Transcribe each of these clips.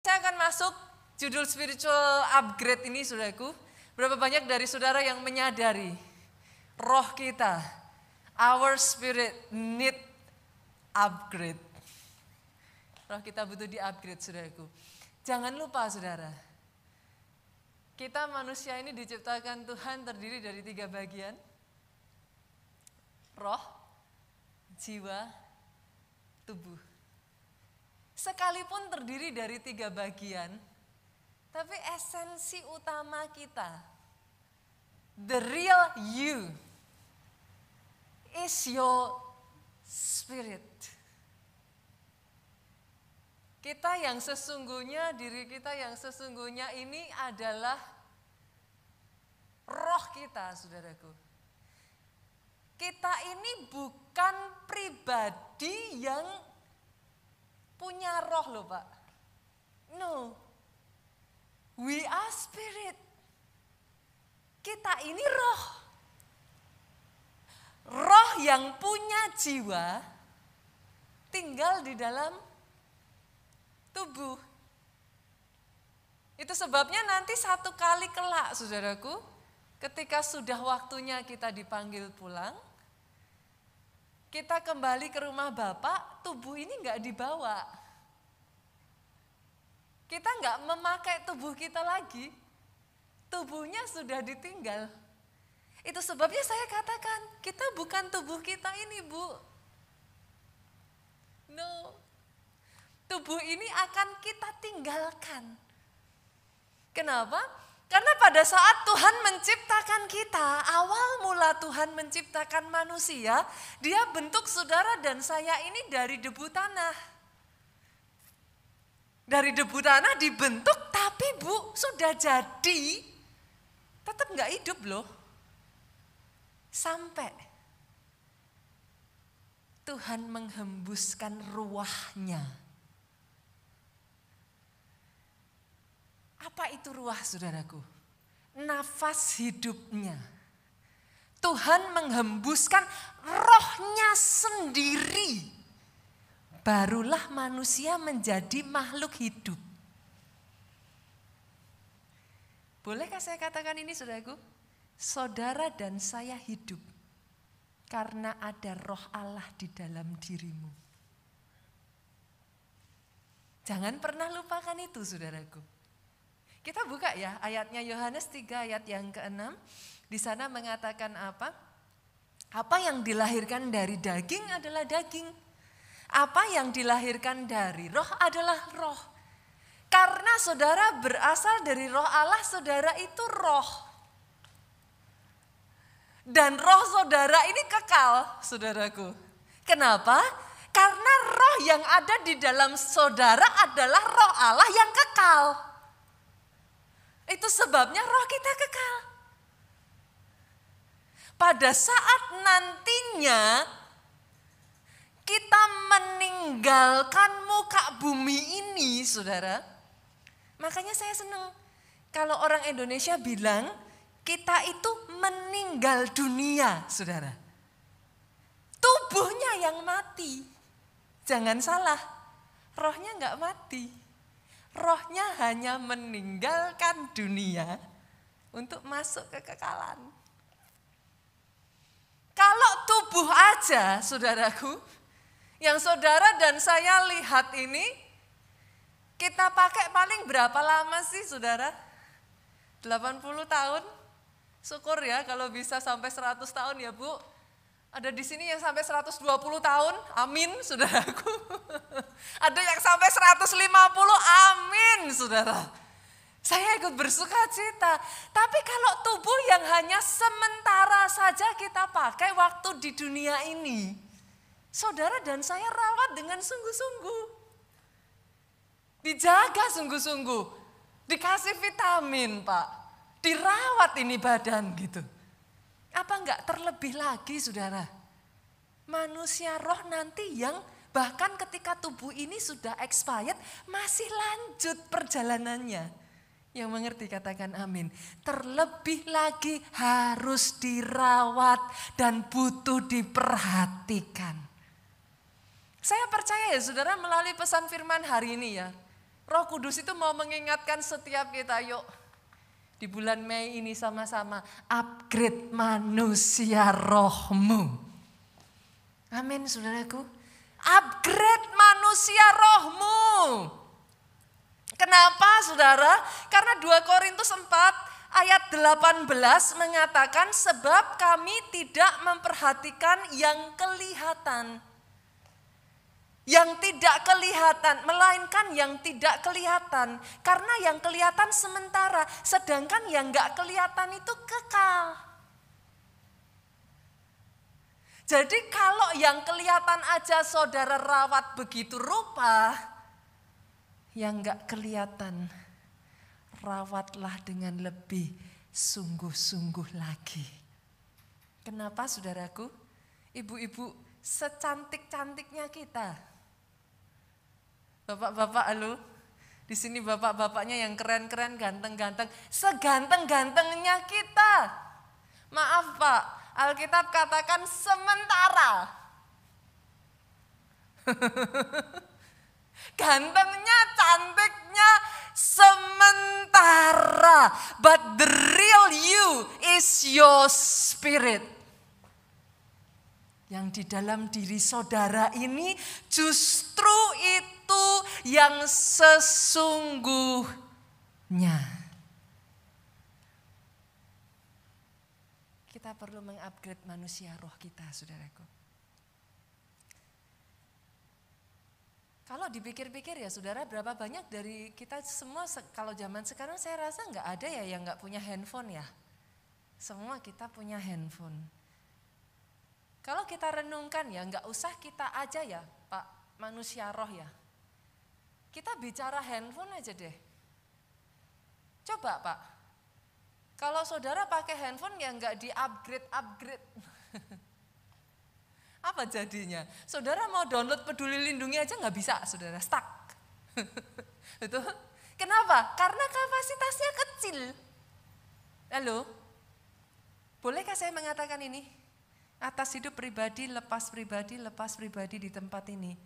Saya akan masuk judul spiritual upgrade ini, saudaraku. Berapa banyak dari saudara yang menyadari roh kita, our spirit need upgrade. Roh kita butuh di-upgrade, saudaraku. Jangan lupa, saudara. Kita manusia ini diciptakan Tuhan terdiri dari 3 bagian. Roh, jiwa, tubuh. Sekalipun terdiri dari 3 bagian, tapi esensi utama kita, the real you, is your spirit. Kita yang sesungguhnya, diri kita yang sesungguhnya ini adalah roh kita, saudaraku. Kita ini bukan pribadi yang punya roh loh, Pak. No. We are spirit. Kita ini roh. Roh yang punya jiwa tinggal di dalam tubuh. Itu sebabnya nanti satu kali kelak, saudaraku, ketika sudah waktunya kita dipanggil pulang, kita kembali ke rumah Bapak, tubuh ini enggak dibawa. Kita enggak memakai tubuh kita lagi. Tubuhnya sudah ditinggal. Itu sebabnya saya katakan, kita bukan tubuh kita ini, Bu. No. Tubuh ini akan kita tinggalkan. Kenapa? Karena pada saat Tuhan menciptakan kita, awal mula Tuhan menciptakan manusia, Dia bentuk saudara dan saya ini dari debu tanah. Dari debu tanah dibentuk, tapi Bu, sudah jadi, tetap gak hidup loh. Sampai Tuhan menghembuskan ruahnya. Apa itu ruah, saudaraku? Nafas hidupnya. Tuhan menghembuskan rohnya sendiri. Barulah manusia menjadi makhluk hidup. Bolehkah saya katakan ini, saudaraku? Saudara dan saya hidup karena ada roh Allah di dalam dirimu. Jangan pernah lupakan itu, saudaraku. Kita buka ya ayatnya Yohanes 3 ayat yang ke-6. Di sana mengatakan apa? Apa yang dilahirkan dari daging adalah daging. Apa yang dilahirkan dari roh adalah roh. Karena saudara berasal dari roh Allah, saudara itu roh. Dan roh saudara ini kekal, saudaraku. Kenapa? Karena roh yang ada di dalam saudara adalah roh Allah yang kekal. Itu sebabnya roh kita kekal. Pada saat nantinya kita meninggalkan muka bumi ini, saudara. Makanya saya senang kalau orang Indonesia bilang kita itu meninggal dunia, saudara. Tubuhnya yang mati. Jangan salah, rohnya enggak mati. Rohnya hanya meninggalkan dunia untuk masuk ke kekekalan. Kalau tubuh aja, saudaraku, yang saudara dan saya lihat ini, kita pakai paling berapa lama sih, saudara? 80 tahun? Syukur ya kalau bisa sampai 100 tahun ya, Bu. Ada di sini yang sampai 120 tahun, amin, saudaraku. Ada yang sampai 150, amin, saudara. Saya ikut bersuka cita. Tapi kalau tubuh yang hanya sementara saja kita pakai waktu di dunia ini, saudara dan saya rawat dengan sungguh-sungguh. Dijaga sungguh-sungguh. Dikasih vitamin, Pak. Dirawat ini badan gitu. Apa enggak terlebih lagi, saudara? Manusia roh nanti yang bahkan ketika tubuh ini sudah expired, masih lanjut perjalanannya. Yang mengerti katakan amin. Terlebih lagi harus dirawat dan butuh diperhatikan. Saya percaya ya saudara melalui pesan firman hari ini ya. Roh Kudus itu mau mengingatkan setiap kita, yuk di bulan Mei ini sama-sama upgrade manusia rohmu. Amin saudaraku. Upgrade manusia rohmu. Kenapa saudara? Karena 2 Korintus 4 ayat 18 mengatakan sebab kami tidak memperhatikan yang kelihatan. Yang tidak kelihatan, melainkan yang tidak kelihatan. Karena yang kelihatan sementara, sedangkan yang gak kelihatan itu kekal. Jadi kalau yang kelihatan aja saudara rawat begitu rupa, yang gak kelihatan, rawatlah dengan lebih sungguh-sungguh lagi. Kenapa saudaraku? Ibu-ibu secantik-cantiknya kita. Bapak-bapak halo, di sini bapak-bapaknya yang keren-keren, ganteng-ganteng, seganteng-gantengnya kita. Maaf Pak, Alkitab katakan sementara. Gantengnya, cantiknya sementara. But the real you is your spirit. Yang di dalam diri saudara ini justru itu yang sesungguhnya. Kita perlu mengupgrade manusia roh kita, saudaraku. Kalau dipikir-pikir ya saudara, berapa banyak dari kita semua, kalau zaman sekarang saya rasa nggak ada ya yang nggak punya handphone ya. Semua kita punya handphone. Kalau kita renungkan ya, nggak usah kita aja ya Pak manusia roh ya. Kita bicara handphone aja deh. Coba Pak, kalau saudara pakai handphone ya nggak di-upgrade. Apa jadinya? Saudara mau download Peduli Lindungi aja nggak bisa, saudara stuck. Itu kenapa? Karena kapasitasnya kecil. Halo, bolehkah saya mengatakan ini? Atas hidup pribadi, lepas pribadi di tempat ini.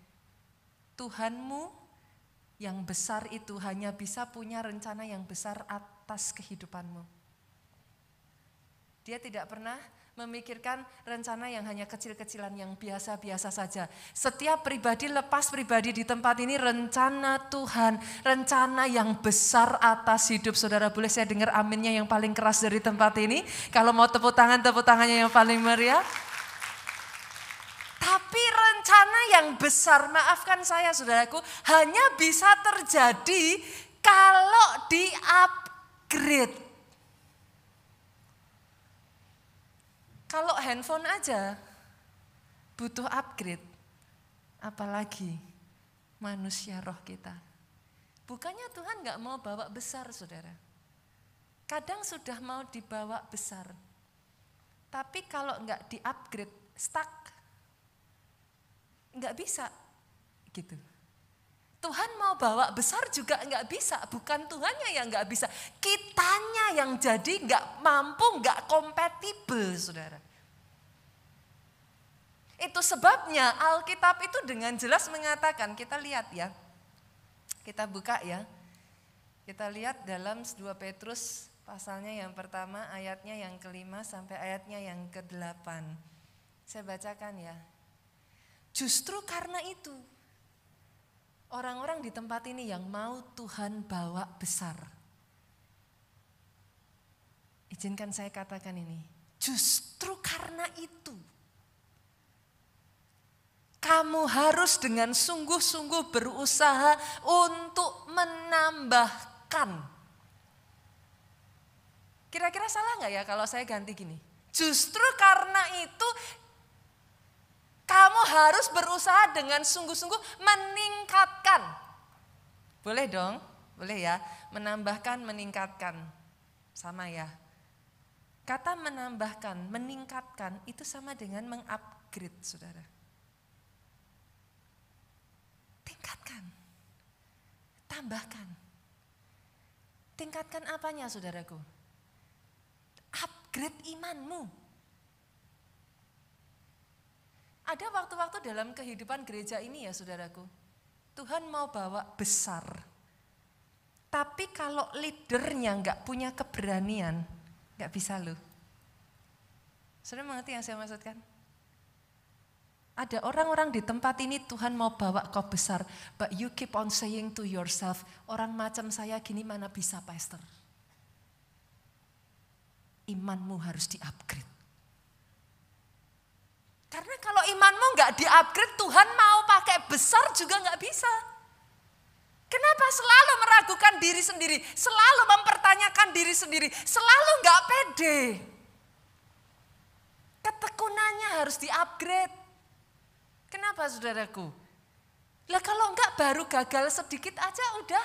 Tuhanmu yang besar itu hanya bisa punya rencana yang besar atas kehidupanmu. Dia tidak pernah memikirkan rencana yang hanya kecil-kecilan, yang biasa-biasa saja. Setiap pribadi, lepas pribadi di tempat ini rencana Tuhan, rencana yang besar atas hidup saudara. Boleh saya dengar aminnya yang paling keras dari tempat ini? Kalau mau tepuk tangannya yang paling meriah. Tapi rencana yang besar, maafkan saya saudaraku, hanya bisa terjadi kalau di-upgrade. Kalau handphone aja butuh upgrade, apalagi manusia roh kita. Bukannya Tuhan gak mau bawa besar saudara. Kadang sudah mau dibawa besar. Tapi kalau gak di-upgrade, stuck. Gak bisa gitu. Tuhan mau bawa besar juga nggak bisa, bukan Tuhannya yang nggak bisa, kitanya yang jadi nggak mampu, nggak kompatibel, saudara. Itu sebabnya Alkitab itu dengan jelas mengatakan, kita lihat ya, kita buka ya, kita lihat dalam 2 Petrus pasalnya yang pertama, ayatnya yang ke-5 sampai ayatnya yang ke-8. Saya bacakan ya. Justru karena itu, orang-orang di tempat ini yang mau Tuhan bawa besar. Izinkan saya katakan ini. Justru karena itu, kamu harus dengan sungguh-sungguh berusaha untuk menambahkan. Kira-kira salah nggak ya kalau saya ganti gini? Justru karena itu, kamu harus berusaha dengan sungguh-sungguh meningkatkan. Boleh dong? Boleh ya? Menambahkan, meningkatkan. Sama ya? Kata menambahkan, meningkatkan itu sama dengan mengupgrade, saudara. Tingkatkan. Tambahkan. Tingkatkan apanya, saudaraku? Upgrade imanmu. Ada waktu-waktu dalam kehidupan gereja ini ya saudaraku, Tuhan mau bawa besar, Tapi kalau leadernya nggak punya keberanian, nggak bisa loh. Saudara mengerti yang saya maksudkan? Ada orang-orang di tempat ini Tuhan mau bawa kau besar, but you keep on saying to yourself, orang macam saya gini mana bisa pastor. Imanmu harus di-upgrade. Karena kalau imanmu nggak di-upgrade, Tuhan mau pakai besar juga nggak bisa. Kenapa selalu meragukan diri sendiri, selalu mempertanyakan diri sendiri, selalu nggak pede? Ketekunannya harus di-upgrade. Kenapa saudaraku? Lah kalau enggak baru gagal sedikit aja udah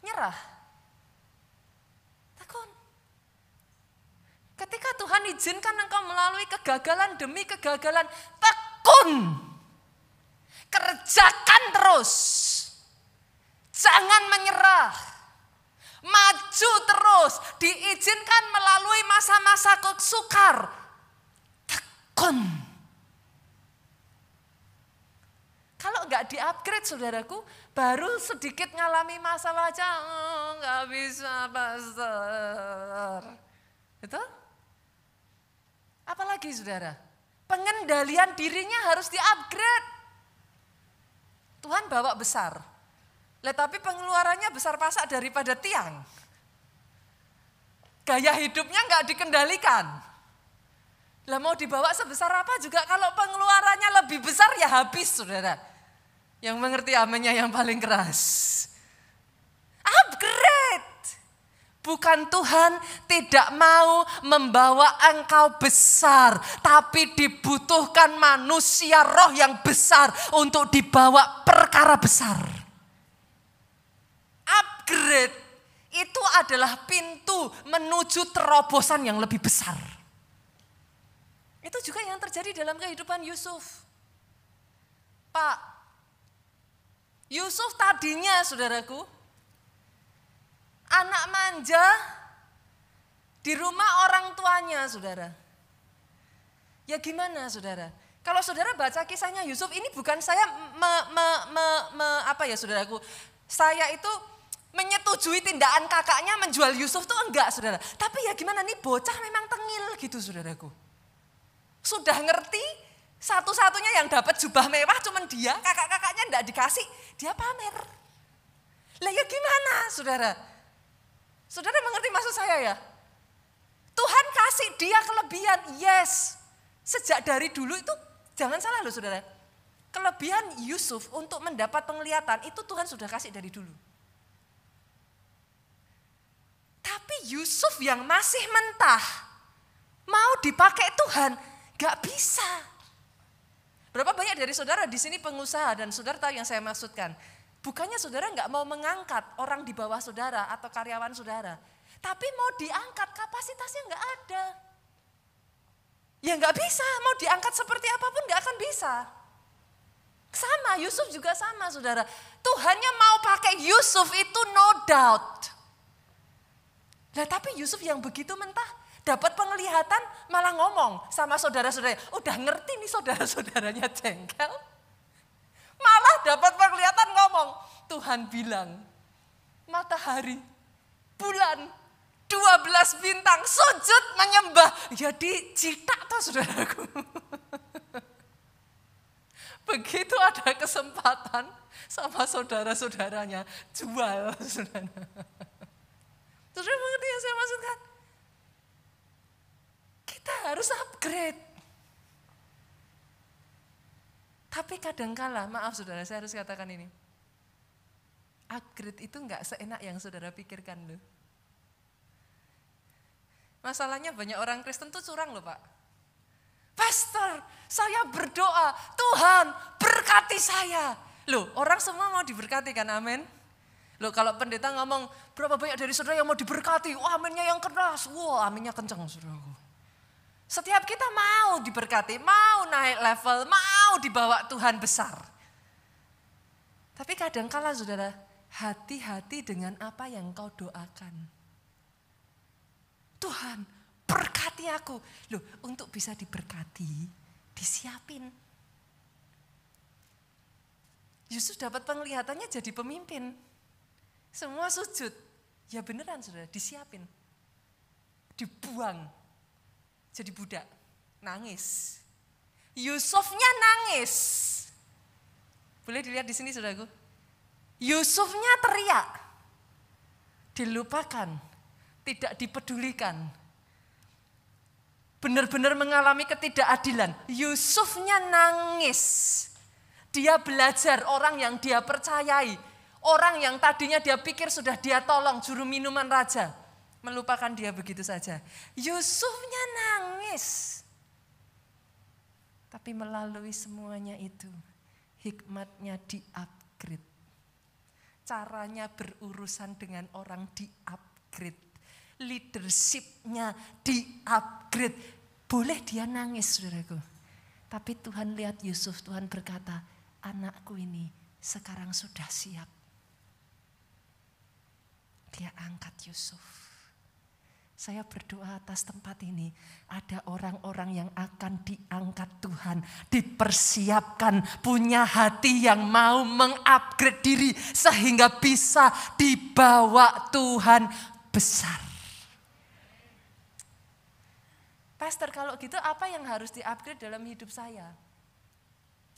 nyerah. Tekun. Ketika Tuhan izinkan engkau melalui kegagalan demi kegagalan, tekun. Kerjakan terus. Jangan menyerah. Maju terus. Diizinkan melalui masa-masa sukar. Tekun. Kalau enggak di-upgrade saudaraku, baru sedikit ngalami masalah aja, enggak bisa pastor. Itu? Apalagi saudara, pengendalian dirinya harus di-upgrade. Tuhan bawa besar, tapi pengeluarannya besar pasak daripada tiang. Gaya hidupnya enggak dikendalikan. Lah mau dibawa sebesar apa juga kalau pengeluarannya lebih besar ya habis saudara. Yang mengerti amennya yang paling keras. Upgrade. Bukan Tuhan tidak mau membawa engkau besar. Tapi dibutuhkan manusia roh yang besar untuk dibawa perkara besar. Upgrade itu adalah pintu menuju terobosan yang lebih besar. Itu juga yang terjadi dalam kehidupan Yusuf. Pak, Yusuf tadinya saudaraku, anak manja di rumah orang tuanya saudara. Ya gimana saudara? Kalau saudara baca kisahnya Yusuf, ini bukan saya saudaraku. Saya itu menyetujui tindakan kakaknya menjual Yusuf tuh enggak saudara. Tapi ya gimana nih bocah memang tengil gitu saudaraku. Sudah ngerti satu-satunya yang dapat jubah mewah cuman dia, kakak-kakaknya enggak dikasih, dia pamer. Lah ya gimana saudara? Saudara mengerti maksud saya ya? Tuhan kasih dia kelebihan, yes. Sejak dari dulu itu jangan salah loh saudara. Kelebihan Yusuf untuk mendapat penglihatan itu Tuhan sudah kasih dari dulu. Tapi Yusuf yang masih mentah, mau dipakai Tuhan, gak bisa. Berapa banyak dari saudara di sini pengusaha dan saudara tahu yang saya maksudkan. Bukannya saudara gak mau mengangkat orang di bawah saudara atau karyawan saudara. Tapi mau diangkat kapasitasnya gak ada. Ya gak bisa, mau diangkat seperti apapun gak akan bisa. Sama, Yusuf juga sama saudara. Tuhannya mau pakai Yusuf itu no doubt. Nah tapi Yusuf yang begitu mentah, dapat penglihatan malah ngomong sama saudara-saudaranya. Udah ngerti nih saudara-saudaranya jengkel. Malah dapat penglihatan ngomong. Tuhan bilang, matahari, bulan, 12 bintang sujud menyembah. Jadi citak tuh saudaraku. Begitu ada kesempatan sama saudara-saudaranya, jual saudara. Saudara mengerti yang saya maksudkan? Kita harus upgrade. Tapi kadangkala, maaf saudara, saya harus katakan ini. Upgrade itu enggak seenak yang saudara pikirkan loh. Masalahnya banyak orang Kristen tuh curang loh Pak. Pastor, saya berdoa, Tuhan berkati saya. Loh, orang semua mau diberkati kan, amin? Loh, kalau pendeta ngomong, berapa banyak dari saudara yang mau diberkati? Wah, aminnya yang keras. Wah, aminnya kencang saudaraku. Setiap kita mau diberkati, mau naik level, mau dibawa Tuhan besar. Tapi kadangkala saudara, hati-hati dengan apa yang kau doakan. Tuhan, berkati aku. Loh, untuk bisa diberkati, disiapin. Yusuf dapat penglihatannya jadi pemimpin. Semua sujud. Ya beneran saudara, disiapin. Dibuang. Jadi budak. Nangis. Yusufnya nangis. Boleh dilihat di sini saudaraku. Yusufnya teriak. Dilupakan. Tidak dipedulikan. Benar-benar mengalami ketidakadilan. Yusufnya nangis. Dia belajar orang yang dia percayai. Orang yang tadinya dia pikir sudah dia tolong, juru minuman raja. Melupakan dia begitu saja. Yusufnya nangis. Tapi melalui semuanya itu, hikmatnya di-upgrade. Caranya berurusan dengan orang di-upgrade. Leadership-nya di-upgrade. Boleh dia nangis, saudaraku. Tapi Tuhan lihat Yusuf, Tuhan berkata, anakku ini sekarang sudah siap. Dia angkat Yusuf. Saya berdoa atas tempat ini, ada orang-orang yang akan diangkat Tuhan, dipersiapkan, punya hati yang mau mengupgrade diri sehingga bisa dibawa Tuhan besar. Pastor, kalau gitu apa yang harus diupgrade dalam hidup saya?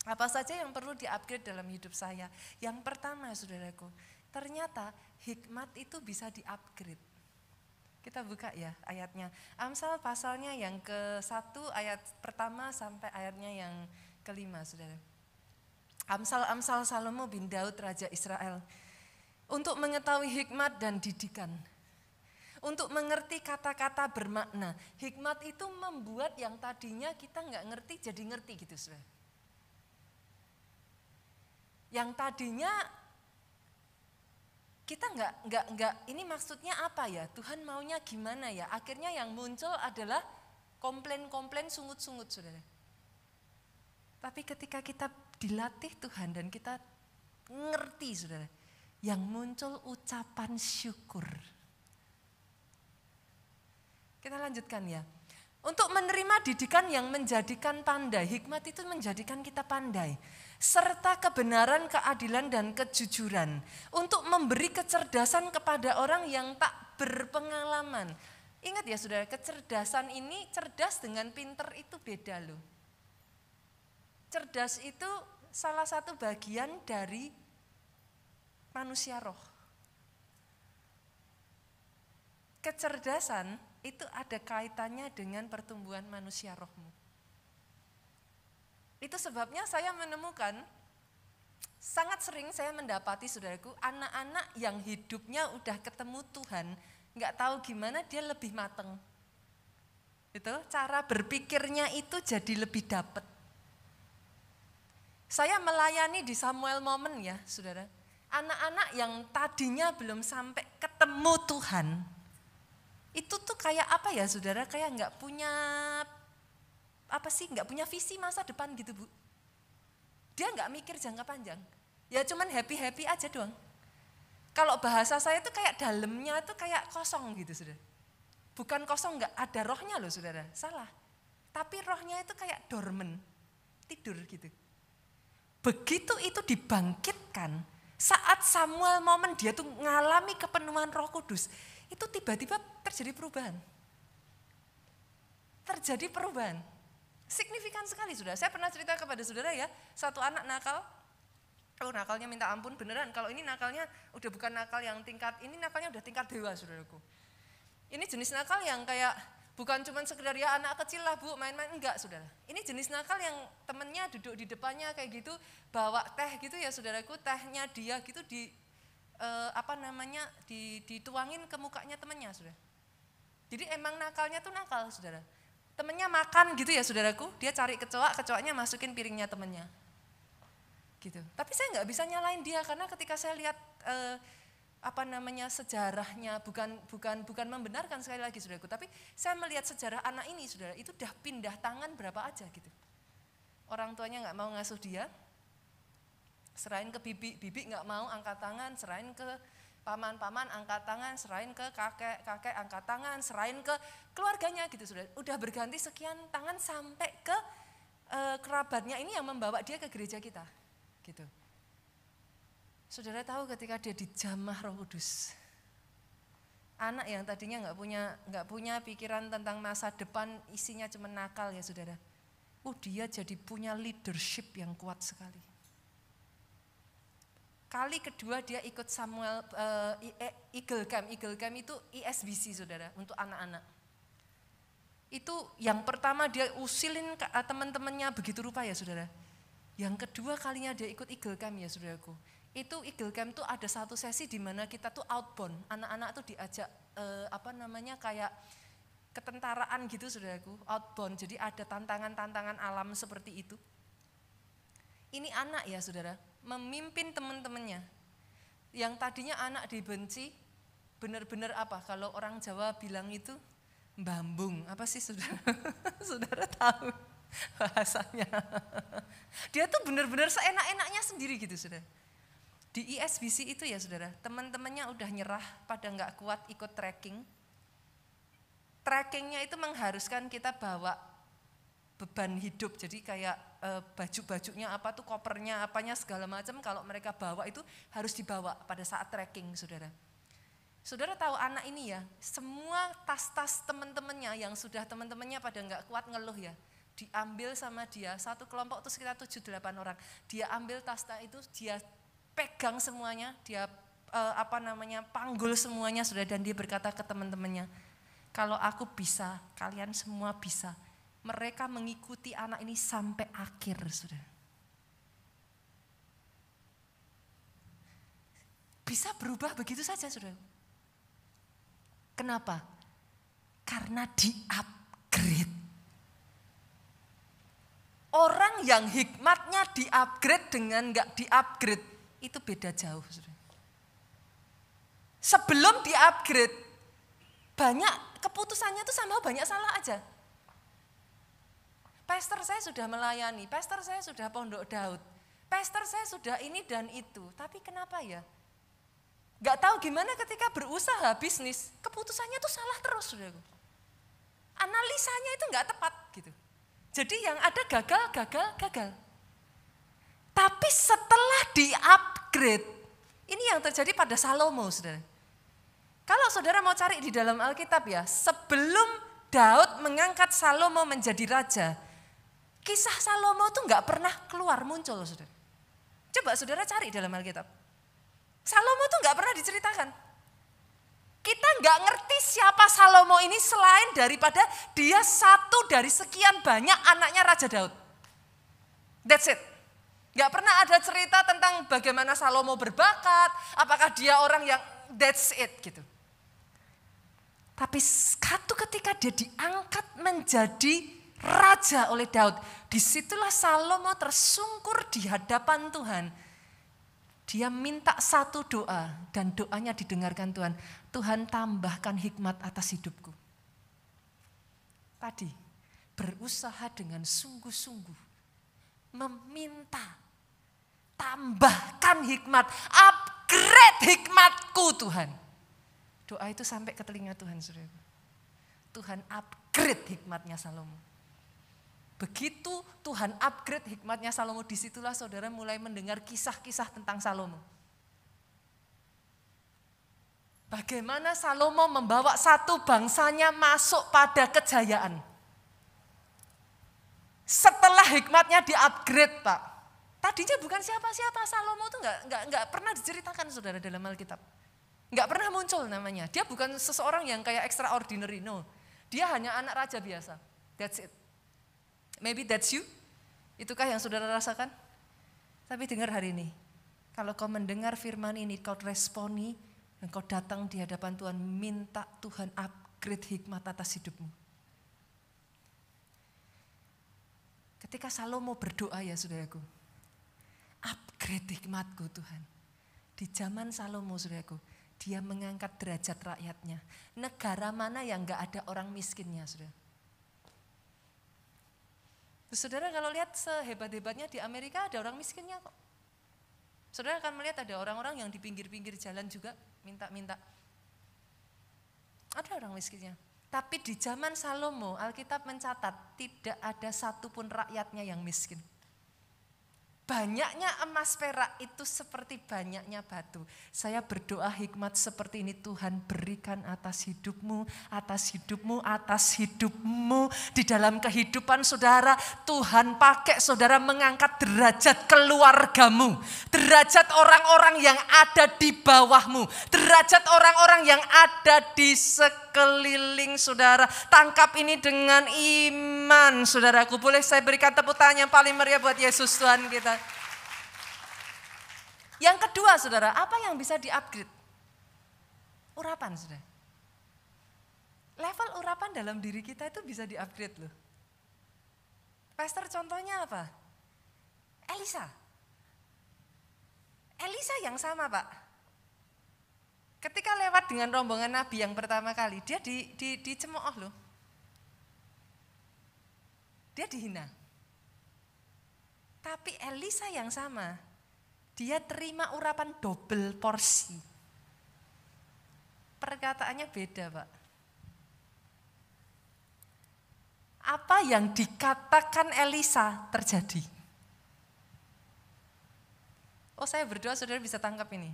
Apa saja yang perlu diupgrade dalam hidup saya? Yang pertama, saudaraku, ternyata hikmat itu bisa diupgrade. Kita buka ya ayatnya. Amsal pasalnya yang ke-1 ayat pertama sampai ayatnya yang ke-5, saudara. Amsal Salomo bin Daud Raja Israel. Untuk mengetahui hikmat dan didikan. Untuk mengerti kata-kata bermakna. Hikmat itu membuat yang tadinya kita nggak ngerti jadi ngerti gitu, saudara. Yang tadinya kita nggak ini maksudnya apa ya? Tuhan maunya gimana ya? Akhirnya yang muncul adalah komplain-komplain sungut-sungut, saudara. Tapi ketika kita dilatih Tuhan dan kita ngerti, saudara, yang muncul ucapan syukur. Kita lanjutkan ya. Untuk menerima didikan yang menjadikan pandai, hikmat itu menjadikan kita pandai. Serta kebenaran, keadilan, dan kejujuran. Untuk memberi kecerdasan kepada orang yang tak berpengalaman. Ingat ya saudara, kecerdasan ini, cerdas dengan pinter itu beda loh. Cerdas itu salah satu bagian dari manusia roh. Kecerdasan itu ada kaitannya dengan pertumbuhan manusia rohmu. Itu sebabnya saya menemukan, sangat sering saya mendapati saudaraku, anak-anak yang hidupnya udah ketemu Tuhan, gak tahu gimana dia lebih mateng. Itu cara berpikirnya itu jadi lebih dapat. Saya melayani di Samuel Moment ya saudara, anak-anak yang tadinya belum sampai ketemu Tuhan, itu tuh kayak apa ya saudara, kayak gak punya nggak punya visi masa depan gitu Bu. Dia nggak mikir jangka panjang. Ya cuman happy-happy aja doang. Kalau bahasa saya itu kayak dalamnya itu kayak kosong gitu saudara. Bukan kosong, nggak ada rohnya loh saudara, salah. Tapi rohnya itu kayak dormen, tidur gitu. Begitu itu dibangkitkan, saat Samuel Moment dia tuh ngalami kepenuhan Roh Kudus, itu tiba-tiba terjadi perubahan. Terjadi perubahan. Signifikan sekali saudara. Saya pernah cerita kepada saudara ya, satu anak nakal. Nakalnya minta ampun beneran. Kalau ini nakalnya udah bukan nakal yang tingkat, ini nakalnya udah tingkat dewa saudaraku. Ini jenis nakal yang kayak bukan cuma sekedar ya anak kecil lah Bu, main-main, enggak saudara. Ini jenis nakal yang temennya duduk di depannya kayak gitu, bawa teh gitu ya saudaraku, tehnya dia gitu dituangin ke mukanya temennya saudara. Jadi emang nakalnya tuh nakal saudara. Temennya makan gitu ya saudaraku, dia cari kecoa, kecoanya masukin piringnya temennya. Gitu. Tapi saya nggak bisa nyalain dia karena ketika saya lihat sejarahnya, bukan membenarkan sekali lagi saudaraku, tapi saya melihat sejarah anak ini saudara, itu udah pindah tangan berapa aja gitu. Orang tuanya nggak mau ngasuh dia, serahin ke bibi nggak mau angkat tangan, serahin ke paman angkat tangan, serahin ke kakek angkat tangan, serahin ke keluarganya gitu sudah. Udah berganti sekian tangan sampai ke kerabatnya ini yang membawa dia ke gereja kita. Gitu. Saudara tahu ketika dia dijamah Roh Kudus, anak yang tadinya nggak punya pikiran tentang masa depan, isinya cuma nakal ya saudara. Dia jadi punya leadership yang kuat sekali. Kali kedua dia ikut Samuel Eagle Camp. Eagle Camp itu ISBC saudara, untuk anak-anak. Itu yang pertama dia usilin teman-temannya begitu rupa ya saudara. Yang kedua kalinya dia ikut Eagle Camp ya saudaraku. Itu Eagle Camp tuh ada satu sesi di mana kita tuh outbound, anak-anak tuh diajak kayak ketentaraan gitu saudaraku, outbound. Jadi ada tantangan-tantangan alam seperti itu. Ini anak ya saudara, memimpin teman-temannya. Yang tadinya anak dibenci, benar-benar apa? Kalau orang Jawa bilang itu mbambung, apa sih saudara? Saudara tahu bahasanya. Dia tuh benar-benar seenak-enaknya sendiri gitu saudara. Di ISBC itu ya saudara, teman-temannya udah nyerah pada nggak kuat ikut trekking. Trekkingnya itu mengharuskan kita bawa beban hidup, jadi kayak baju-bajunya apa tuh, kopernya apanya segala macam, kalau mereka bawa itu harus dibawa pada saat trekking saudara. Saudara tahu anak ini ya, semua tas-tas teman-temannya yang sudah teman-temannya pada nggak kuat ngeluh ya, diambil sama dia, satu kelompok itu sekitar 7-8 orang, dia ambil tas-tas itu, dia pegang semuanya, dia panggul semuanya sudah, dan dia berkata ke teman-temannya, kalau aku bisa, kalian semua bisa. Mereka mengikuti anak ini sampai akhir sudah. Bisa berubah begitu saja sudah. Kenapa? Karena di-upgrade. Orang yang hikmatnya di-upgrade dengan enggak di-upgrade, itu beda jauh. Sebelum di-upgrade, banyak keputusannya tuh sama banyak salah aja. Pastor saya sudah melayani, pastor saya sudah pondok Daud, pastor saya sudah ini dan itu. Tapi kenapa ya? Gak tahu gimana ketika berusaha bisnis, keputusannya tuh salah terus. Saudaraku. Analisanya itu gak tepat gitu. Jadi yang ada gagal. Tapi setelah di-upgrade, ini yang terjadi pada Salomo, saudara. Kalau saudara mau cari di dalam Alkitab ya, sebelum Daud mengangkat Salomo menjadi raja, kisah Salomo tuh gak pernah keluar muncul, saudara. Coba saudara cari dalam Alkitab. Salomo tuh gak pernah diceritakan. Kita gak ngerti siapa Salomo ini selain daripada dia satu dari sekian banyak anaknya Raja Daud. That's it. Gak pernah ada cerita tentang bagaimana Salomo berbakat, apakah dia orang yang that's it gitu. Tapi satu ketika dia diangkat menjadi raja oleh Daud, disitulah Salomo tersungkur di hadapan Tuhan. Dia minta satu doa dan doanya didengarkan Tuhan. Tuhan tambahkan hikmat atas hidupku. Tadi berusaha dengan sungguh-sungguh meminta tambahkan hikmat, upgrade hikmatku Tuhan. Doa itu sampai ke telinga Tuhan, saudara. Tuhan upgrade hikmatnya Salomo. Begitu Tuhan upgrade hikmatnya Salomo, disitulah saudara mulai mendengar kisah-kisah tentang Salomo. Bagaimana Salomo membawa satu bangsanya masuk pada kejayaan. Setelah hikmatnya di-upgrade, Pak. Tadinya bukan siapa-siapa, Salomo itu enggak pernah diceritakan saudara dalam Alkitab. Enggak pernah muncul namanya. Dia bukan seseorang yang kayak extraordinary, no. Dia hanya anak raja biasa. That's it. Maybe that's you. Itukah yang saudara rasakan? Tapi dengar hari ini. Kalau kau mendengar firman ini, kau responi, dan kau datang di hadapan Tuhan, minta Tuhan upgrade hikmat atas hidupmu. Ketika Salomo berdoa ya saudaraku, upgrade hikmatku Tuhan. Di zaman Salomo saudaraku, dia mengangkat derajat rakyatnya. Negara mana yang gak ada orang miskinnya saudara? Saudara kalau lihat sehebat-hebatnya di Amerika ada orang miskinnya kok. Saudara akan melihat ada orang-orang yang di pinggir-pinggir jalan juga minta-minta. Ada orang miskinnya. Tapi di zaman Salomo, Alkitab mencatat tidak ada satupun rakyatnya yang miskin. Banyaknya emas perak itu seperti banyaknya batu. Saya berdoa hikmat seperti ini Tuhan berikan atas hidupmu, atas hidupmu, atas hidupmu. Di dalam kehidupan saudara, Tuhan pakai saudara mengangkat derajat keluargamu. Derajat orang-orang yang ada di bawahmu. Derajat orang-orang yang ada di sekeliling saudara. Tangkap ini dengan iman saudaraku. Boleh saya berikan tepuk tangan yang paling meriah buat Yesus Tuhan kita. Yang kedua saudara, apa yang bisa di-upgrade? Urapan saudara. Level urapan dalam diri kita itu bisa di-upgrade loh. Pastor contohnya apa? Elisa. Elisa yang sama Pak. Ketika lewat dengan rombongan Nabi yang pertama kali, dia dicemooh loh. Dia dihina. Tapi Elisa yang sama, dia terima urapan double porsi. Perkataannya beda Pak. Apa yang dikatakan Elisa terjadi. Oh saya berdoa saudara bisa tangkap ini.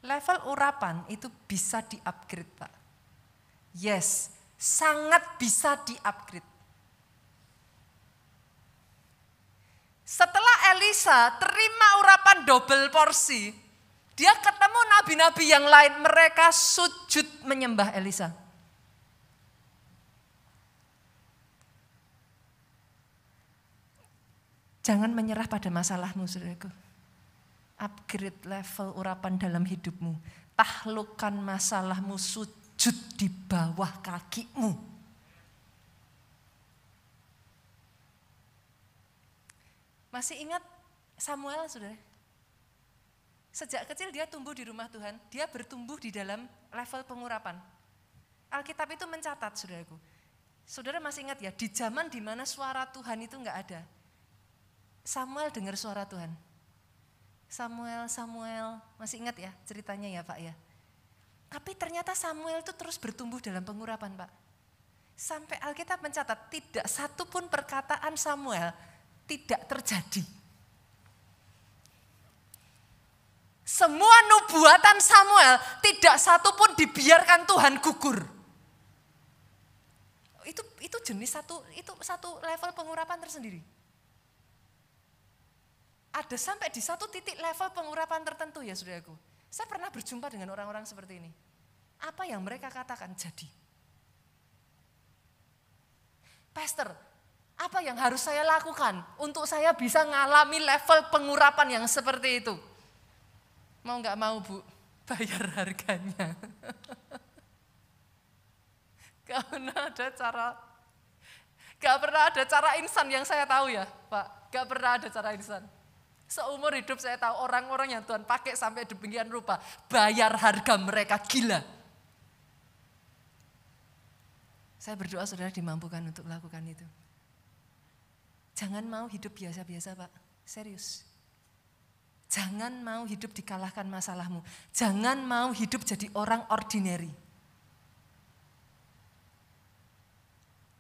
Level urapan itu bisa di-upgrade Pak. Yes, sangat bisa di-upgrade. Setelah Elisa terima urapan double porsi, dia ketemu nabi-nabi yang lain, mereka sujud menyembah Elisa. Jangan menyerah pada masalahmu, saudaraku. Upgrade level urapan dalam hidupmu. Taklukkan masalahmu, sujud di bawah kakimu. Masih ingat Samuel, saudara? Sejak kecil dia tumbuh di rumah Tuhan, dia bertumbuh di dalam level pengurapan. Alkitab itu mencatat, saudaraku. Saudara masih ingat ya, di zaman di mana suara Tuhan itu enggak ada. Samuel dengar suara Tuhan. Samuel, masih ingat ya ceritanya ya Pak ya. Tapi ternyata Samuel itu terus bertumbuh dalam pengurapan Pak. Sampai Alkitab mencatat tidak satu pun perkataan Samuel tidak terjadi. Semua nubuatan Samuel tidak satu pun dibiarkan Tuhan gugur. Itu jenis satu level pengurapan tersendiri. Ada sampai di satu titik level pengurapan tertentu ya saudaraku. Saya pernah berjumpa dengan orang-orang seperti ini. Apa yang mereka katakan jadi. Pastor, apa yang harus saya lakukan untuk saya bisa ngalami level pengurapan yang seperti itu? Mau gak mau Bu, bayar harganya. Gak pernah ada cara instan yang saya tahu ya Pak. Gak pernah ada cara instan. Seumur hidup saya tahu orang-orang yang Tuhan pakai sampai demikian rupa. Bayar harga mereka gila. Saya berdoa saudara dimampukan untuk melakukan itu. Jangan mau hidup biasa-biasa Pak, serius. Jangan mau hidup dikalahkan masalahmu. Jangan mau hidup jadi orang ordinary.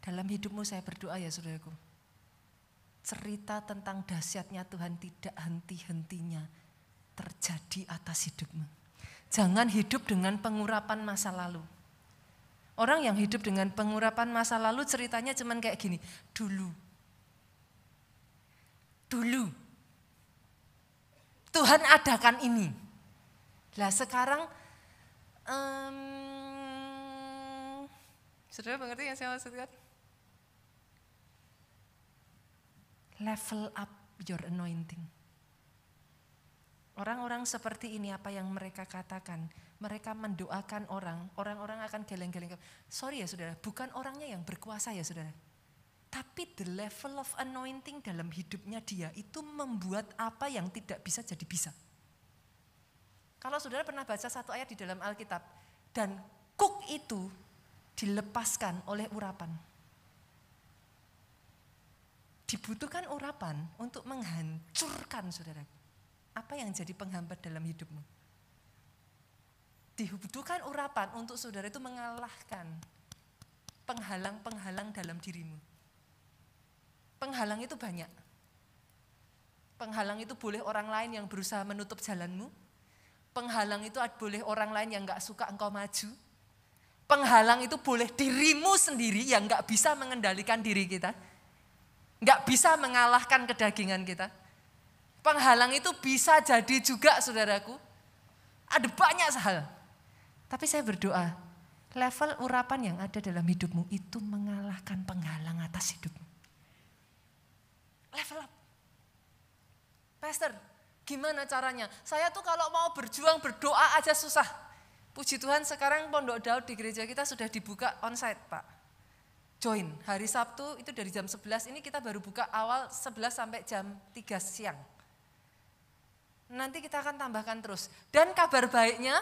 Dalam hidupmu saya berdoa ya saudaraku. Cerita tentang dahsyatnya Tuhan tidak henti-hentinya terjadi atas hidupmu. Jangan hidup dengan pengurapan masa lalu. Orang yang hidup dengan pengurapan masa lalu ceritanya cuman kayak gini, Dulu Tuhan adakan ini. Lah sekarang saudara mengerti yang saya maksudkan? Level up your anointing. Orang-orang seperti ini apa yang mereka katakan? Mereka mendoakan orang-orang akan geleng-geleng. Sorry ya saudara, bukan orangnya yang berkuasa ya saudara. Tapi the level of anointing dalam hidupnya dia itu membuat apa yang tidak bisa jadi bisa. Kalau saudara pernah baca satu ayat di dalam Alkitab, dan kuk itu dilepaskan oleh urapan. Dibutuhkan urapan untuk menghancurkan saudara. Apa yang jadi penghambat dalam hidupmu? Dibutuhkan urapan untuk saudara itu mengalahkan penghalang-penghalang dalam dirimu. Penghalang itu banyak. Penghalang itu boleh orang lain yang berusaha menutup jalanmu. Penghalang itu boleh orang lain yang gak suka engkau maju. Penghalang itu boleh dirimu sendiri yang gak bisa mengendalikan diri kita. Gak bisa mengalahkan kedagingan kita. Penghalang itu bisa jadi juga saudaraku. Ada banyak hal. Tapi saya berdoa, level urapan yang ada dalam hidupmu itu mengalahkan penghalang atas hidupmu. Level up. Pastor, gimana caranya? Saya tuh kalau mau berjuang berdoa aja susah. Puji Tuhan sekarang Pondok Daud di gereja kita sudah dibuka onsite Pak. Join, hari Sabtu itu dari jam 11, ini kita baru buka awal 11 sampai jam 3 siang. Nanti kita akan tambahkan terus. Dan kabar baiknya,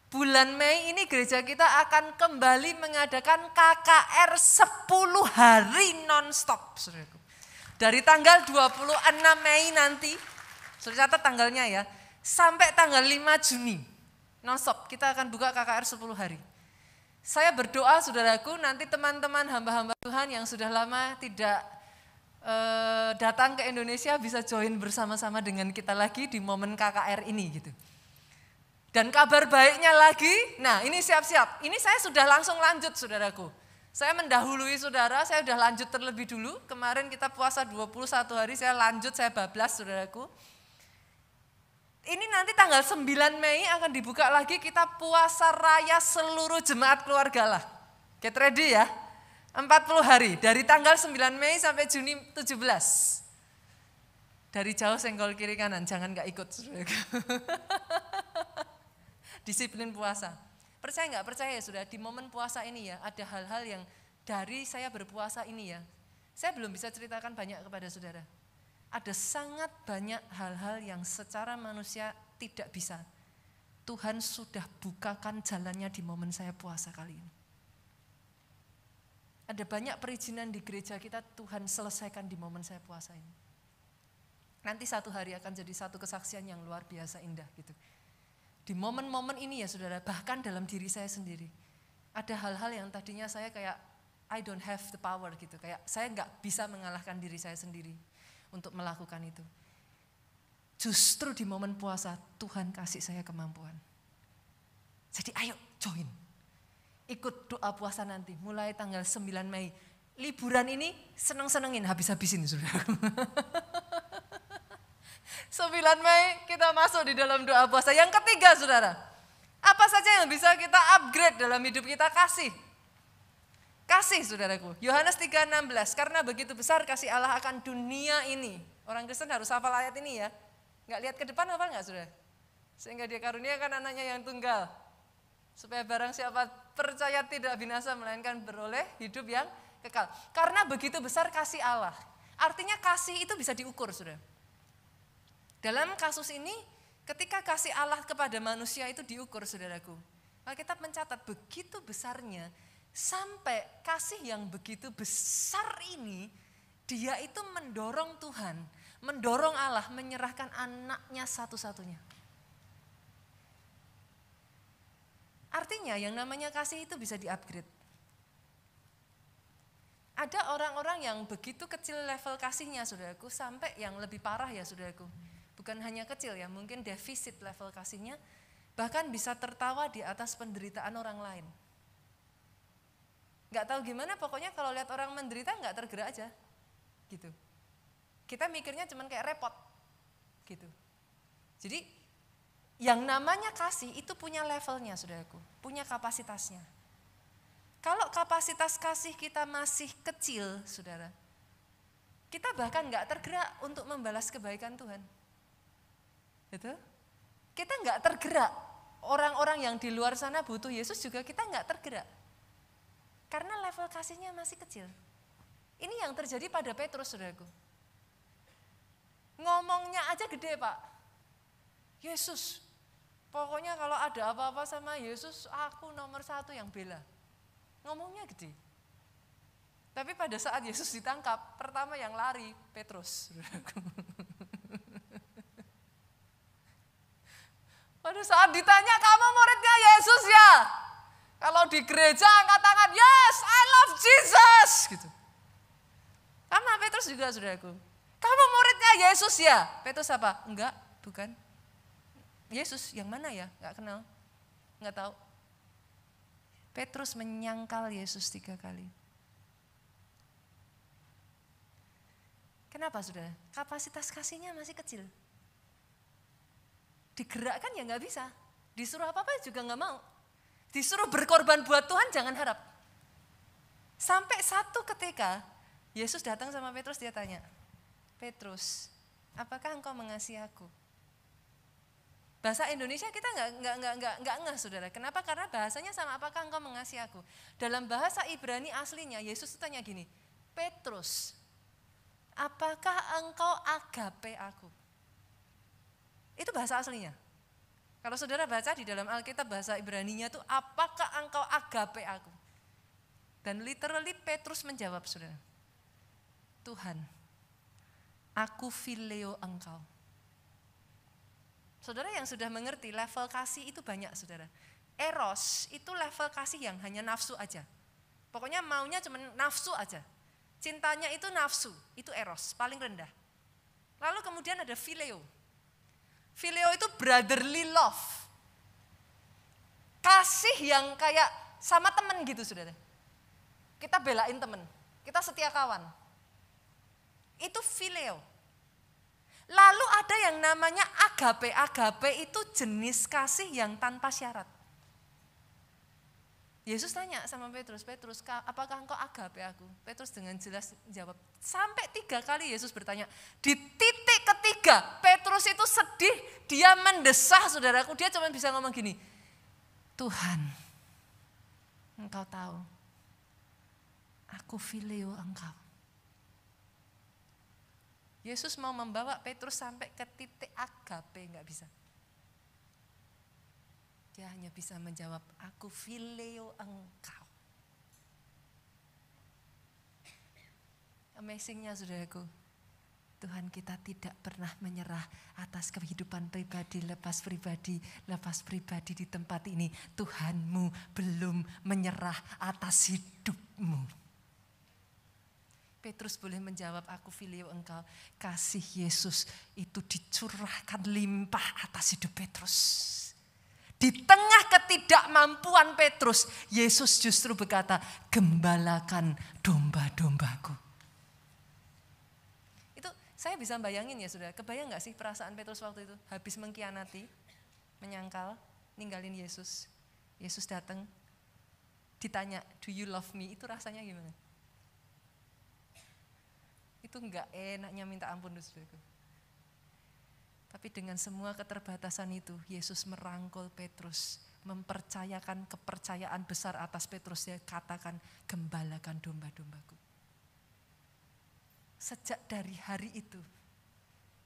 bulan Mei ini gereja kita akan kembali mengadakan KKR 10 hari non-stop. Dari tanggal 26 Mei nanti, sudah catat tanggalnya ya, sampai tanggal 5 Juni. Non-stop, kita akan buka KKR 10 hari. Saya berdoa saudaraku, nanti teman-teman hamba-hamba Tuhan yang sudah lama tidak datang ke Indonesia bisa join bersama-sama dengan kita lagi di momen KKR ini gitu. Dan kabar baiknya lagi, nah ini siap-siap, ini saya sudah langsung lanjut saudaraku. Saya mendahului saudara, saya sudah lanjut terlebih dulu. Kemarin kita puasa 21 hari, saya lanjut, saya bablas saudaraku. Ini nanti tanggal 9 Mei akan dibuka lagi, kita puasa raya seluruh jemaat keluarga lah. Get ready ya, 40 hari, dari tanggal 9 Mei sampai Juni 17. Dari jauh senggol kiri kanan, jangan gak ikut saudaraku. Disiplin puasa. Percaya nggak percaya ya sudah, di momen puasa ini ya ada hal-hal yang dari saya berpuasa ini ya, saya belum bisa ceritakan banyak kepada saudara. Ada sangat banyak hal-hal yang secara manusia tidak bisa. Tuhan sudah bukakan jalannya di momen saya puasa kali ini. Ada banyak perizinan di gereja kita Tuhan selesaikan di momen saya puasa ini. Nanti satu hari akan jadi satu kesaksian yang luar biasa indah gitu. Di momen-momen ini ya saudara, bahkan dalam diri saya sendiri, ada hal-hal yang tadinya saya kayak I don't have the power gitu, kayak saya nggak bisa mengalahkan diri saya sendiri untuk melakukan itu. Justru di momen puasa Tuhan kasih saya kemampuan. Jadi ayo join, ikut doa puasa nanti mulai tanggal 9 Mei. Liburan ini seneng-senengin, habis-habisin saudara. 9 Mei kita masuk di dalam doa puasa. Yang ketiga saudara, apa saja yang bisa kita upgrade dalam hidup kita? Kasih saudaraku. Yohanes 3:16, karena begitu besar kasih Allah akan dunia ini. Orang Kristen harus hafal ayat ini ya. Gak lihat ke depan hafal gak saudara? Sehingga dia karuniakan anaknya yang tunggal. Supaya barang siapa percaya tidak binasa melainkan beroleh hidup yang kekal. Karena begitu besar kasih Allah. Artinya kasih itu bisa diukur saudara. Dalam kasus ini, ketika kasih Allah kepada manusia itu diukur saudaraku. Alkitab mencatat begitu besarnya, sampai kasih yang begitu besar ini, dia itu mendorong Tuhan, mendorong Allah menyerahkan anaknya satu-satunya. Artinya yang namanya kasih itu bisa di-upgrade. Ada orang-orang yang begitu kecil level kasihnya saudaraku, sampai yang lebih parah ya saudaraku. Bukan hanya kecil ya, mungkin defisit level kasihnya, bahkan bisa tertawa di atas penderitaan orang lain. Gak tahu gimana, pokoknya kalau lihat orang menderita gak tergerak aja, gitu. Kita mikirnya cuman kayak repot, gitu. Jadi yang namanya kasih itu punya levelnya saudaraku, punya kapasitasnya. Kalau kapasitas kasih kita masih kecil saudara, kita bahkan gak tergerak untuk membalas kebaikan Tuhan. Gitu? Kita nggak tergerak. Orang-orang yang di luar sana butuh Yesus juga kita nggak tergerak. Karena level kasihnya masih kecil. Ini yang terjadi pada Petrus saudaraku. Ngomongnya aja gede Pak. Yesus, pokoknya kalau ada apa-apa sama Yesus, aku nomor 1 yang bela. Ngomongnya gede. Tapi pada saat Yesus ditangkap, pertama yang lari Petrus saudaraku. Pada saat ditanya, kamu muridnya Yesus ya? Kalau di gereja angkat tangan, yes, I love Jesus. Gitu. Sama Petrus juga saudaraku. Kamu muridnya Yesus ya? Petrus apa? Enggak, bukan. Yesus yang mana ya? Enggak kenal, enggak tahu. Petrus menyangkal Yesus 3 kali. Kenapa saudara? Kapasitas kasihnya masih kecil. Digerakkan ya nggak bisa. Disuruh apa-apa juga nggak mau. Disuruh berkorban buat Tuhan jangan harap. Sampai satu ketika Yesus datang sama Petrus, dia tanya, Petrus, apakah engkau mengasihi aku? Bahasa Indonesia kita nggak ngeh saudara. Kenapa? Karena bahasanya sama, apakah engkau mengasihi aku? Dalam bahasa Ibrani aslinya Yesus tanya gini, Petrus, apakah engkau agape aku? Itu bahasa aslinya. Kalau saudara baca di dalam Alkitab bahasa Ibraninya itu, apakah engkau agape aku? Dan literally Petrus menjawab saudara, Tuhan, aku phileo engkau. Saudara yang sudah mengerti level kasih itu banyak saudara. Eros itu level kasih yang hanya nafsu aja. Pokoknya maunya cuma nafsu aja. Cintanya itu nafsu, itu eros, paling rendah. Lalu kemudian ada phileo. Phileo itu brotherly love. Kasih yang kayak sama temen gitu saudara. Kita belain temen, kita setia kawan. Itu phileo. Lalu ada yang namanya agape. Agape itu jenis kasih yang tanpa syarat. Yesus tanya sama Petrus, Petrus, apakah engkau agape aku? Petrus dengan jelas jawab. Sampai 3 kali Yesus bertanya. Di titik ketiga, Petrus itu sedih, dia mendesah saudaraku. Dia cuma bisa ngomong gini, Tuhan, engkau tahu, aku phileo engkau. Yesus mau membawa Petrus sampai ke titik agape, enggak bisa. Dia hanya bisa menjawab, aku phileo engkau. Amazingnya saudaraku, Tuhan kita tidak pernah menyerah atas kehidupan pribadi, lepas pribadi di tempat ini. Tuhanmu belum menyerah atas hidupmu. Petrus boleh menjawab, aku phileo engkau. Kasih Yesus itu dicurahkan limpah atas hidup Petrus. Di tengah ketidakmampuan Petrus, Yesus justru berkata, gembalakan domba-dombaku. Itu saya bisa bayangin ya saudara, kebayang gak sih perasaan Petrus waktu itu? Habis mengkhianati, menyangkal, ninggalin Yesus. Yesus datang, ditanya, do you love me? Itu rasanya gimana? Itu enggak enaknya minta ampun saudaraku. Tapi dengan semua keterbatasan itu, Yesus merangkul Petrus, mempercayakan kepercayaan besar atas Petrus. Dia katakan, gembalakan domba-dombaku. Sejak dari hari itu,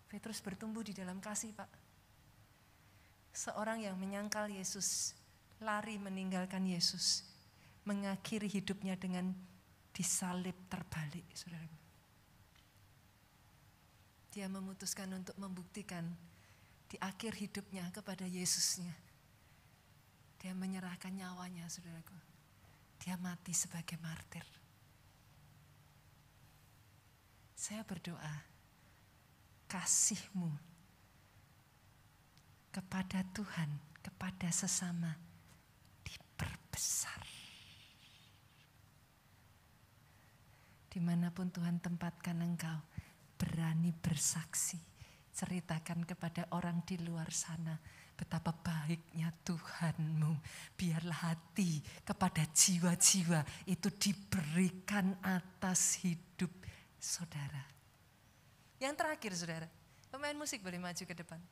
Petrus bertumbuh di dalam kasih, Pak. Seorang yang menyangkal Yesus, lari meninggalkan Yesus, mengakhiri hidupnya dengan disalib terbalik, saudaraku. Dia memutuskan untuk membuktikan di akhir hidupnya kepada Yesusnya. Dia menyerahkan nyawanya, saudaraku. Dia mati sebagai martir. Saya berdoa, kasih-Mu kepada Tuhan, kepada sesama, diperbesar. Dimanapun Tuhan tempatkan engkau, berani bersaksi, ceritakan kepada orang di luar sana betapa baiknya Tuhanmu. Biarlah hati kepada jiwa-jiwa itu diberikan atas hidup saudara. Yang terakhir saudara, pemain musik boleh maju ke depan.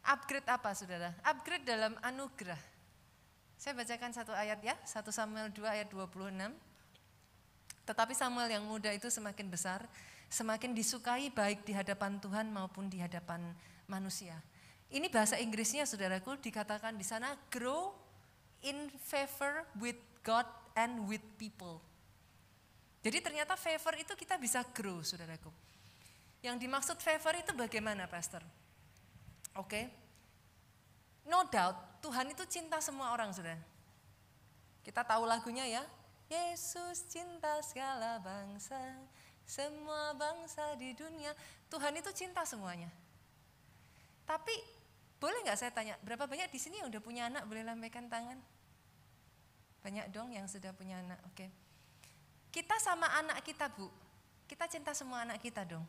Upgrade apa saudara? Upgrade dalam anugerah. Saya bacakan satu ayat ya, 1 Samuel 2 ayat 26. Tetapi Samuel yang muda itu semakin besar, semakin disukai baik di hadapan Tuhan maupun di hadapan manusia. Ini bahasa Inggrisnya saudaraku, dikatakan di sana grow in favor with God and with people. Jadi ternyata favor itu kita bisa grow saudaraku. Yang dimaksud favor itu bagaimana pastor? Oke. No doubt Tuhan itu cinta semua orang saudara. Kita tahu lagunya ya. Yesus cinta segala bangsa, semua bangsa di dunia. Tuhan itu cinta semuanya. Tapi boleh nggak saya tanya, berapa banyak di sini yang udah punya anak? Boleh lambaikan tangan? Banyak dong yang sudah punya anak. Oke. Kita sama anak kita, Bu. Kita cinta semua anak kita dong.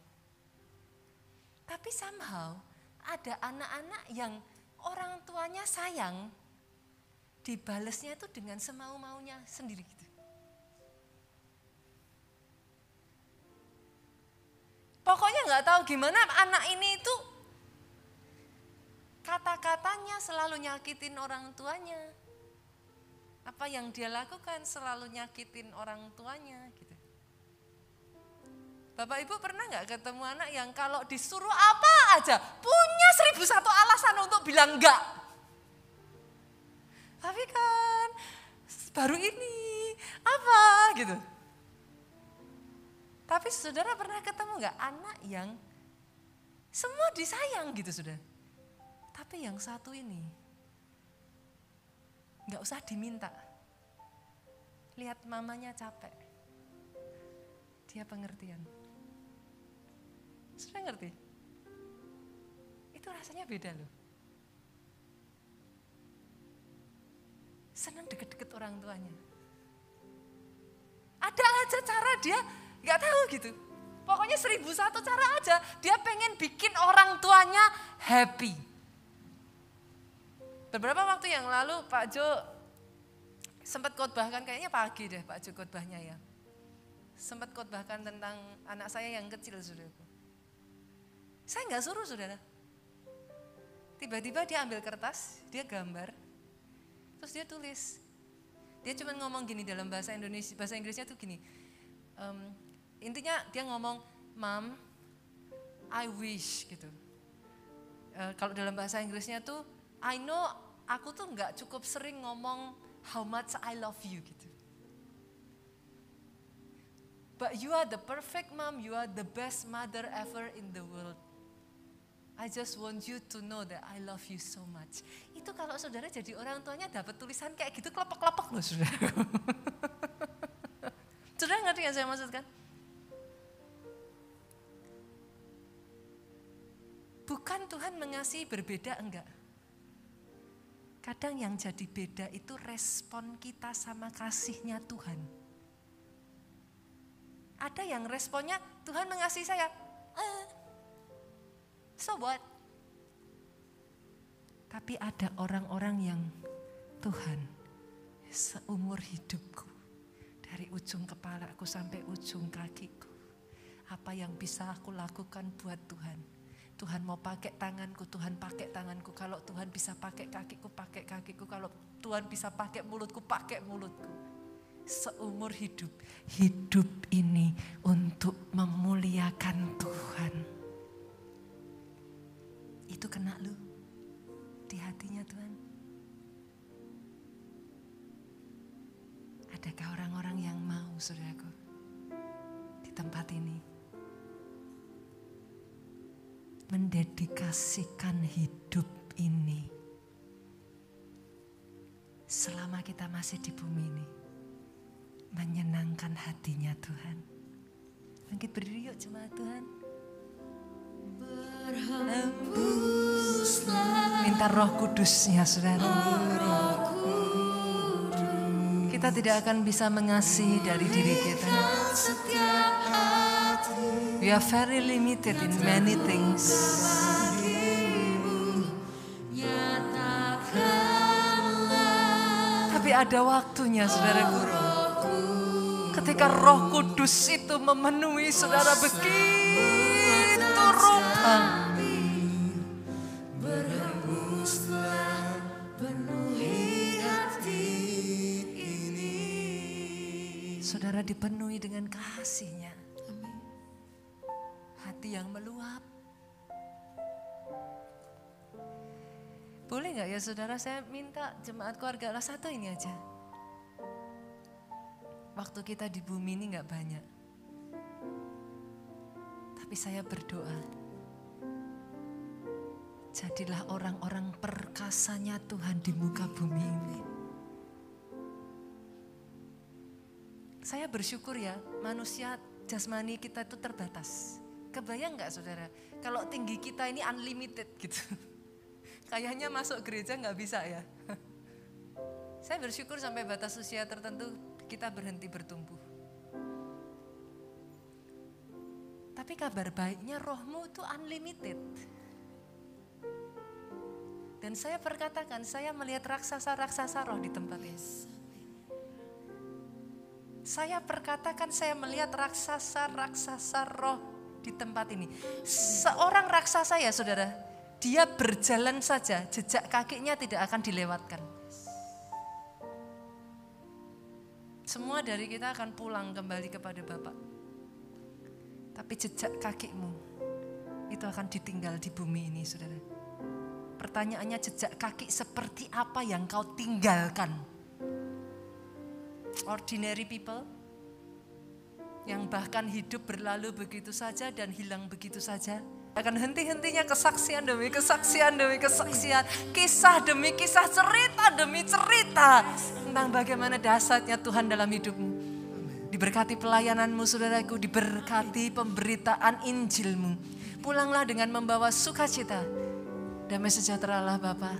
Tapi somehow ada anak-anak yang orang tuanya sayang, dibalesnya itu dengan semau-maunya sendiri gitu. Pokoknya nggak tahu gimana anak ini itu kata-katanya selalu nyakitin orang tuanya. Apa yang dia lakukan selalu nyakitin orang tuanya gitu. Bapak Ibu pernah nggak ketemu anak yang kalau disuruh apa aja punya 1001 alasan untuk bilang enggak. Tapi kan baru ini apa gitu. Tapi saudara pernah ketemu nggak anak yang semua disayang gitu sudah. Tapi yang satu ini nggak usah diminta. Lihat mamanya capek, dia pengertian. Sudah ngerti? Itu rasanya beda loh. Senang deket-deket orang tuanya. Ada aja cara dia nggak tahu gitu. Pokoknya 1001 cara aja. Dia pengen bikin orang tuanya happy. Beberapa waktu yang lalu Pak Jo sempat khotbahkan, kayaknya pagi deh Pak Jo khotbahnya ya. Sempat khotbahkan tentang anak saya yang kecil, saudaraku. Saya nggak suruh, saudara. Tiba-tiba dia ambil kertas, dia gambar, terus dia tulis. Dia cuma ngomong gini dalam bahasa Indonesia, bahasa Inggrisnya tuh gini. Intinya dia ngomong, Mom, I wish gitu. Kalau dalam bahasa Inggrisnya tuh, I know aku tuh nggak cukup sering ngomong how much I love you gitu. But you are the perfect mom, you are the best mother ever in the world. I just want you to know that I love you so much. Itu kalau saudara jadi orang tuanya dapat tulisan kayak gitu kelepek-kelepek loh saudara. Saudara ngerti yang saya maksudkan? Bukan Tuhan mengasihi berbeda, enggak. Kadang yang jadi beda itu respon kita sama kasihnya Tuhan. Ada yang responnya, Tuhan mengasihi saya, so what? Tapi ada orang-orang yang, Tuhan, seumur hidupku, dari ujung kepalaku sampai ujung kakiku, apa yang bisa aku lakukan buat Tuhan? Tuhan mau pakai tanganku, Tuhan pakai tanganku. Kalau Tuhan bisa pakai kakiku, pakai kakiku. Kalau Tuhan bisa pakai mulutku, pakai mulutku. Seumur hidup, hidup ini untuk memuliakan Tuhan. Itu kena lu di hatinya Tuhan. Adakah orang-orang yang mau, saudaraku, di tempat ini mendedikasikan hidup ini selama kita masih di bumi ini, menyenangkan hatinya Tuhan? Bangkit berdiri yuk jemaat Tuhan. Minta Roh Kudusnya, saudara. Kita tidak akan bisa mengasihi dari diri kita. We are very limited in many things. Tapi ada waktunya, saudaraku, ketika Roh Kudus itu memenuhi saudara begitu rupa. Berhembuslah penuhi hati ini. Saudara dipenuhi dengan kasih-Nya. Hati yang meluap. Boleh gak ya saudara, saya minta jemaat keluarga kelas 1 ini aja. Waktu kita di bumi ini gak banyak. Tapi saya berdoa, jadilah orang-orang perkasanya Tuhan di muka bumi ini. Saya bersyukur ya, manusia jasmani kita itu terbatas. Kebayang nggak saudara, kalau tinggi kita ini unlimited gitu. Kayaknya masuk gereja nggak bisa ya. Saya bersyukur sampai batas usia tertentu kita berhenti bertumbuh. Tapi kabar baiknya rohmu itu unlimited. Dan saya perkatakan, saya melihat raksasa-raksasa roh di tempat ini. Saya perkatakan, saya melihat raksasa-raksasa roh di tempat ini. Seorang raksasa ya saudara, dia berjalan saja, jejak kakinya tidak akan dilewatkan. Semua dari kita akan pulang kembali kepada Bapa. Tapi jejak kakimu itu akan ditinggal di bumi ini saudara. Pertanyaannya, jejak kaki seperti apa yang kau tinggalkan? Ordinary people yang bahkan hidup berlalu begitu saja dan hilang begitu saja. Akan henti-hentinya kesaksian demi kesaksian demi kesaksian, kisah demi kisah, cerita demi cerita tentang bagaimana dahsyatnya Tuhan dalam hidupmu. Diberkati pelayananmu saudaraku, diberkati pemberitaan Injilmu. Pulanglah dengan membawa sukacita. Damai sejahtera Allah Bapa,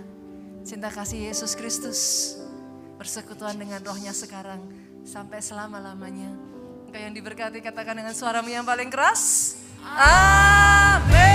cinta kasih Yesus Kristus, persekutuan dengan rohnya sekarang sampai selama-lamanya. Engkau yang diberkati katakan dengan suaramu yang paling keras. Amin.